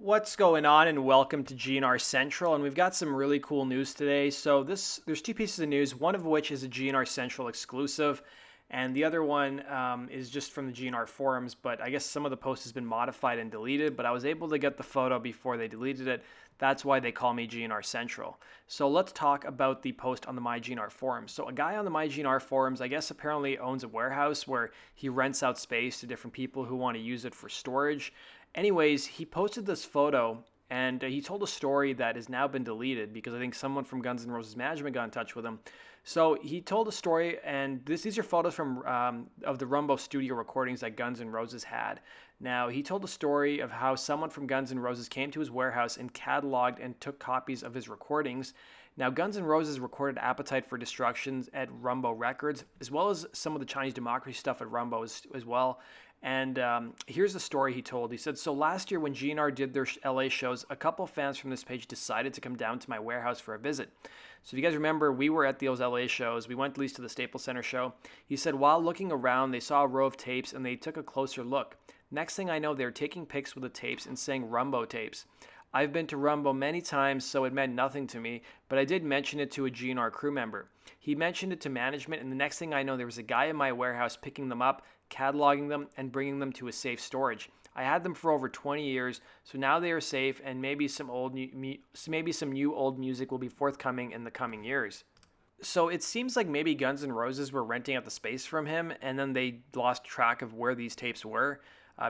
What's going on, and welcome to GNR Central, and we've got some really cool news today. There's two pieces of news, one of which is a GNR Central exclusive, and the other one is just from the GNR forums, but I guess some of the post has been modified and deleted, but I was able to get the photo before they deleted it. That's why they call me GNR Central. So let's talk about the post on the MyGNR forums. So a guy on the MyGNR forums, I guess apparently owns a warehouse where he rents out space to different people who want to use it for storage. Anyways, he posted this photo and he told a story that has now been deleted because I think someone from Guns N' Roses management got in touch with him. So he told a story, and these are photos from of the Rumbo studio recordings that Guns N' Roses had. Now, he told a story of how someone from Guns N' Roses came to his warehouse and cataloged and took copies of his recordings. Now, Guns N' Roses recorded Appetite for Destruction at Rumbo Records, as well as some of the Chinese Democracy stuff at Rumbo as well. And here's the story he told. He said, so last year when GNR did their LA shows, a couple fans from this page decided to come down to my warehouse for a visit. So if you guys remember, we were at those LA shows. We went at least to the Staples Center show. He said, while looking around, they saw a row of tapes and they took a closer look. Next thing I know, they're taking pics with the tapes and saying Rumbo tapes. I've been to Rumbo many times, so it meant nothing to me, but I did mention it to a GNR crew member. He mentioned it to management, and the next thing I know, there was a guy in my warehouse picking them up, cataloging them, and bringing them to a safe storage. I had them for over 20 years, so now they are safe, and maybe some new old music will be forthcoming in the coming years. So it seems like maybe Guns N' Roses were renting out the space from him, and then they lost track of where these tapes were.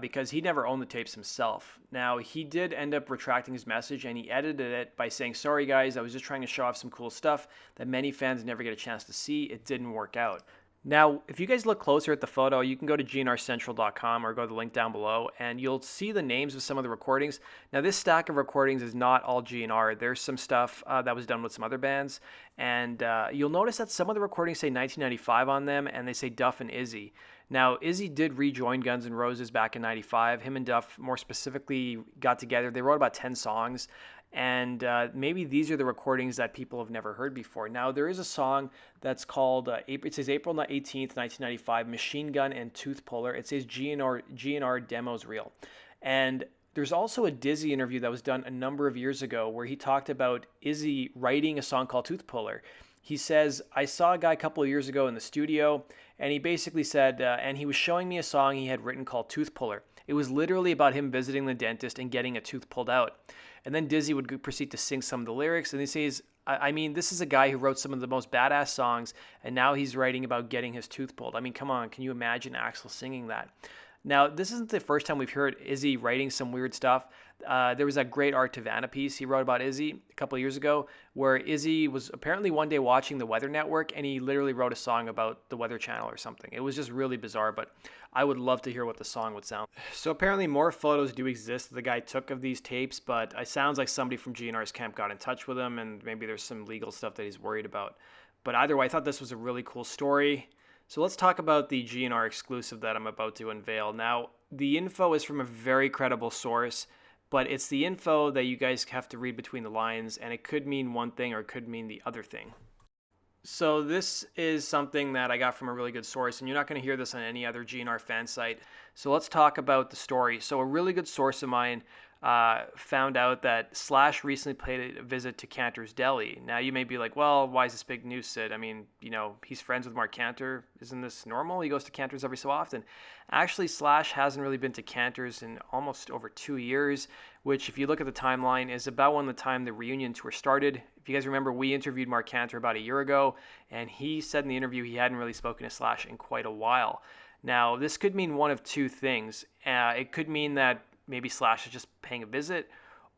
Because he never owned the tapes himself. Now, he did end up retracting his message, and he edited it by saying, sorry guys, I was just trying to show off some cool stuff that many fans never get a chance to see. It didn't work out. Now, if you guys look closer at the photo, you can go to gnrcentral.com or go to the link down below, and you'll see the names of some of the recordings. Now, this stack of recordings is not all GNR. There's some stuff that was done with some other bands, and you'll notice that some of the recordings say 1995 on them, and they say Duff and Izzy. Now, Izzy did rejoin Guns N' Roses back in 95. Him and Duff, more specifically, got together. They wrote about 10 songs. And maybe these are the recordings that people have never heard before. Now, there is a song that's called, it says April 18th, 1995, Machine Gun and Tooth Puller. It says GNR Demos Reel. And there's also a Dizzy interview that was done a number of years ago where he talked about Izzy writing a song called Tooth Puller. He says, I saw a guy a couple of years ago in the studio, and he basically said, and he was showing me a song he had written called Tooth Puller. It was literally about him visiting the dentist and getting a tooth pulled out. And then Dizzy would proceed to sing some of the lyrics, and he says, I mean, this is a guy who wrote some of the most badass songs, and now he's writing about getting his tooth pulled. I mean, come on, can you imagine Axl singing that? Now, this isn't the first time we've heard Izzy writing some weird stuff. There was that great Art Tavanna piece he wrote about Izzy a couple of years ago, where Izzy was apparently one day watching the Weather Network, and he literally wrote a song about the Weather Channel or something. It was just really bizarre, but I would love to hear what the song would sound. So apparently more photos do exist that the guy took of these tapes, but it sounds like somebody from GNR's camp got in touch with him, and maybe there's some legal stuff that he's worried about. But either way, I thought this was a really cool story. So let's talk about the GNR exclusive that I'm about to unveil. Now, the info is from a very credible source, but it's the info that you guys have to read between the lines, and it could mean one thing or it could mean the other thing. So this is something that I got from a really good source, and you're not going to hear this on any other GNR fan site. So let's talk about the story. So a really good source of mine found out that Slash recently paid a visit to Cantor's Deli. Now you may be like, well, why is this big news, Sid? I mean, he's friends with Mark Cantor. Isn't this normal? He goes to Cantor's every so often. Actually, Slash hasn't really been to Cantor's in almost over 2 years, which if you look at the timeline is about when the time the reunion tour started. If you guys remember, we interviewed Mark Cantor about a year ago, and he said in the interview he hadn't really spoken to Slash in quite a while. Now, this could mean one of two things. It could mean that maybe Slash is just paying a visit,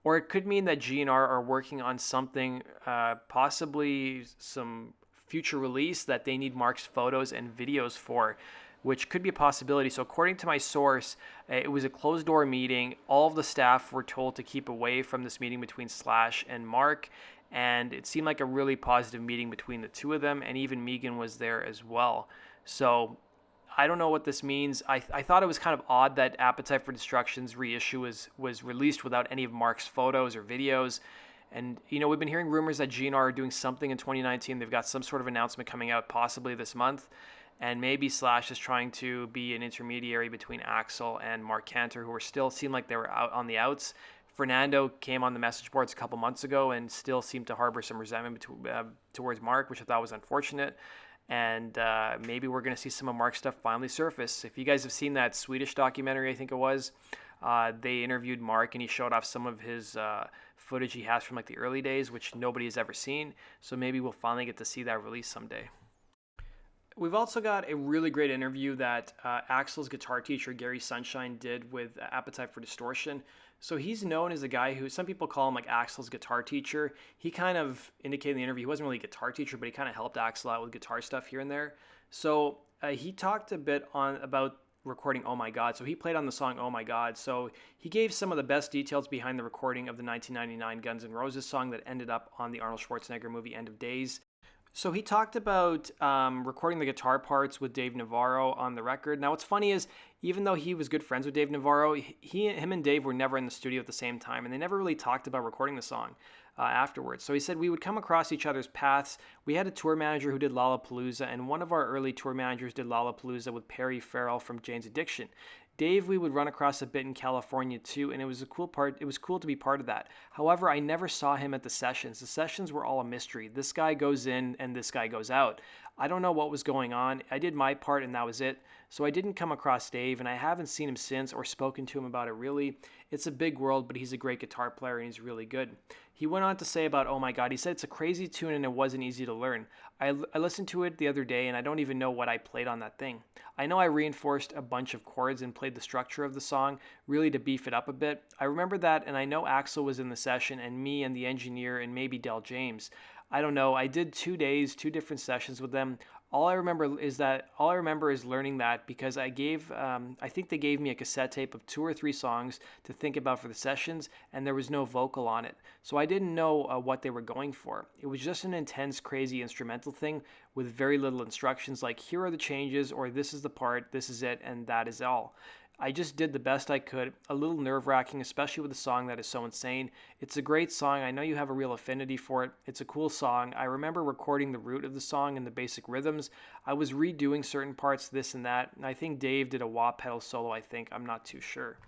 or it could mean that GNR are working on something, possibly some future release that they need Mark's photos and videos for, which could be a possibility. So according to my source, it was a closed-door meeting. All of the staff were told to keep away from this meeting between Slash and Mark, and it seemed like a really positive meeting between the two of them, and even Megan was there as well. So I don't know what this means. I thought it was kind of odd that Appetite for Destruction's reissue was released without any of Mark's photos or videos. And, we've been hearing rumors that GNR are doing something in 2019. They've got some sort of announcement coming out possibly this month. And maybe Slash is trying to be an intermediary between Axl and Mark Cantor, who are still seem like they were out on the outs Fernando came on the message boards a couple months ago and still seemed to harbor some resentment towards Mark, which I thought was unfortunate. And maybe we're going to see some of Mark's stuff finally surface. If you guys have seen that Swedish documentary, I think it was, they interviewed Mark and he showed off some of his footage he has from like the early days, which nobody has ever seen. So maybe we'll finally get to see that released someday. We've also got a really great interview that Axl's guitar teacher, Gary Sunshine, did with Appetite for Distortion. So he's known as a guy who, some people call him like Axl's guitar teacher. He kind of indicated in the interview, he wasn't really a guitar teacher, but he kind of helped Axl out with guitar stuff here and there. So he talked a bit about recording Oh My God. So he played on the song Oh My God. So he gave some of the best details behind the recording of the 1999 Guns N' Roses song that ended up on the Arnold Schwarzenegger movie End of Days. So he talked about recording the guitar parts with Dave Navarro on the record. Now what's funny is, even though he was good friends with Dave Navarro, him and Dave were never in the studio at the same time, and they never really talked about recording the song afterwards. So he said we would come across each other's paths. We had a tour manager who did Lollapalooza, and one of our early tour managers did Lollapalooza with Perry Farrell from Jane's Addiction. Dave, we would run across a bit in California too, and it was a cool part. It was cool to be part of that. However, I never saw him at the sessions. The sessions were all a mystery. This guy goes in and this guy goes out. I don't know what was going on. I did my part and that was it. So I didn't come across Dave, and I haven't seen him since or spoken to him about it really. It's a big world, but he's a great guitar player and he's really good. He went on to say about Oh My God, he said it's a crazy tune and it wasn't easy to learn. I listened to it the other day and I don't even know what I played on that thing. I know I reinforced a bunch of chords and played the structure of the song, really to beef it up a bit. I remember that, and I know Axl was in the session and me and the engineer and maybe Del James. I don't know. I did 2 days, 2 different sessions with them. All I remember is learning that because I think they gave me a cassette tape of 2 or 3 songs to think about for the sessions, and there was no vocal on it. So I didn't know what they were going for. It was just an intense, crazy instrumental thing with very little instructions like here are the changes, or this is the part, this is it, and that is all. I just did the best I could, a little nerve-wracking, especially with a song that is so insane. It's a great song. I know you have a real affinity for it. It's a cool song. I remember recording the root of the song and the basic rhythms. I was redoing certain parts, this and that, and I think Dave did a wah pedal solo, I'm not too sure.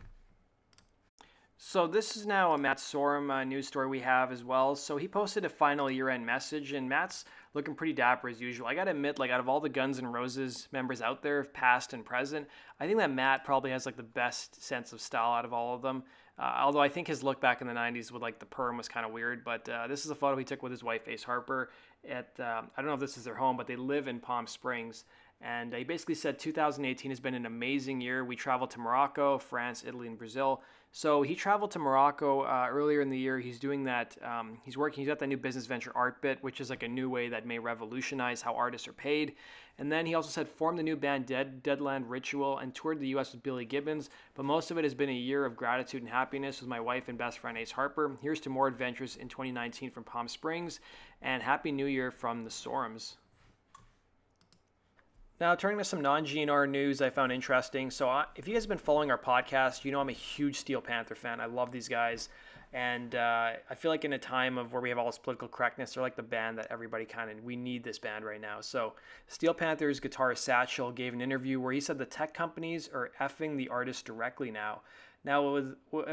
So this is now a Matt Sorum news story we have as well. So he posted a final year-end message, and Matt's looking pretty dapper as usual. I gotta admit, like out of all the Guns N' Roses members out there, past and present, I think that Matt probably has like the best sense of style out of all of them. Although I think his look back in the 90s with like the perm was kind of weird, but this is a photo he took with his wife Ace Harper at, I don't know if this is their home, but they live in Palm Springs. And he basically said 2018 has been an amazing year. We traveled to Morocco, France, Italy, and Brazil. So he traveled to Morocco earlier in the year. He's doing that. He's got that new business venture Artbit, which is like a new way that may revolutionize how artists are paid. And then he also said formed the new band Deadland Ritual and toured the U.S. with Billy Gibbons. But most of it has been a year of gratitude and happiness with my wife and best friend Ace Harper. Here's to more adventures in 2019 from Palm Springs, and Happy New Year from the Sorums. Now, turning to some non-GNR news I found interesting. So if you guys have been following our podcast, you know I'm a huge Steel Panther fan. I love these guys. And I feel like in a time of where we have all this political correctness, they're like the band that everybody we need this band right now. So Steel Panther's guitarist Satchel gave an interview where he said the tech companies are effing the artists directly now. Now,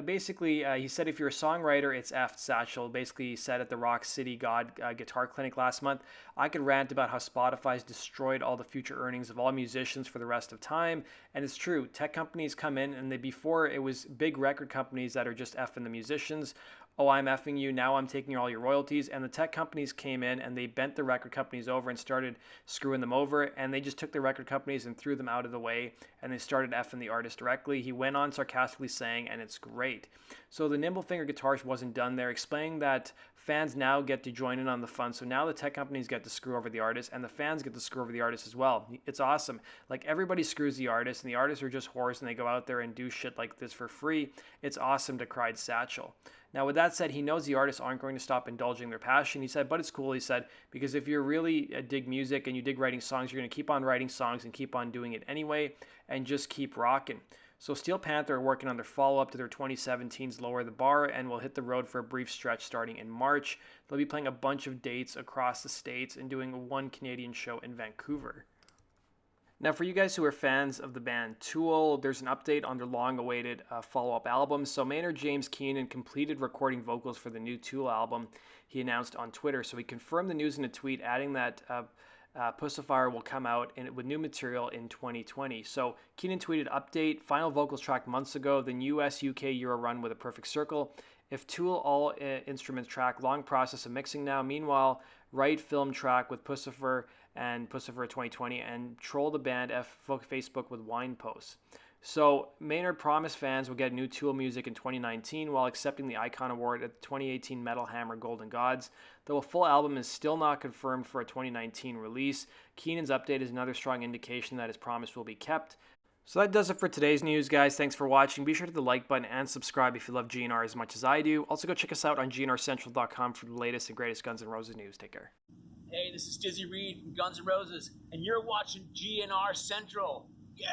basically, he said if you're a songwriter, it's effed. Satchel basically said at the Rock City God Guitar Clinic last month, I could rant about how Spotify's destroyed all the future earnings of all musicians for the rest of time. And it's true. Tech companies come in, and before it was big record companies that are just effing the musicians. Oh, I'm effing you, now I'm taking all your royalties. And the tech companies came in and they bent the record companies over and started screwing them over. And they just took the record companies and threw them out of the way. And they started effing the artist directly. He went on sarcastically saying, and it's great. So the nimble finger guitarist wasn't done there, explaining that fans now get to join in on the fun. So now the tech companies get to screw over the artists and the fans get to screw over the artists as well. It's awesome. Like everybody screws the artists and the artists are just whores and they go out there and do shit like this for free. It's awesome, decried Satchel. Now, with that said, he knows the artists aren't going to stop indulging their passion. He said, but it's cool, he said, because if you really dig music and you dig writing songs, you're going to keep on writing songs and keep on doing it anyway and just keep rocking. So Steel Panther are working on their follow-up to their 2017's Lower the Bar and will hit the road for a brief stretch starting in March. They'll be playing a bunch of dates across the states and doing one Canadian show in Vancouver. Now, for you guys who are fans of the band Tool, there's an update on their long-awaited follow-up album. So Maynard James Keenan completed recording vocals for the new Tool album, he announced on Twitter. So he confirmed the news in a tweet, adding that Pussifier will come out with new material in 2020. So Keenan tweeted, update, final vocals track months ago, then US-UK Euro run with a perfect circle. If Tool all instruments track, long process of mixing now. Meanwhile, right film track with Pussifer and Pussifer 2020, and troll the band Facebook with wine posts. So Maynard promised fans will get new Tool music in 2019 while accepting the Icon Award at the 2018 Metal Hammer Golden Gods. Though a full album is still not confirmed for a 2019 release, Keenan's update is another strong indication that his promise will be kept. So that does it for today's news, guys. Thanks for watching. Be sure to hit the like button and subscribe if you love GNR as much as I do. Also, go check us out on GNRCentral.com for the latest and greatest Guns N' Roses news. Take care. Hey, this is Dizzy Reed from Guns N' Roses, and you're watching GNR Central. Yeah!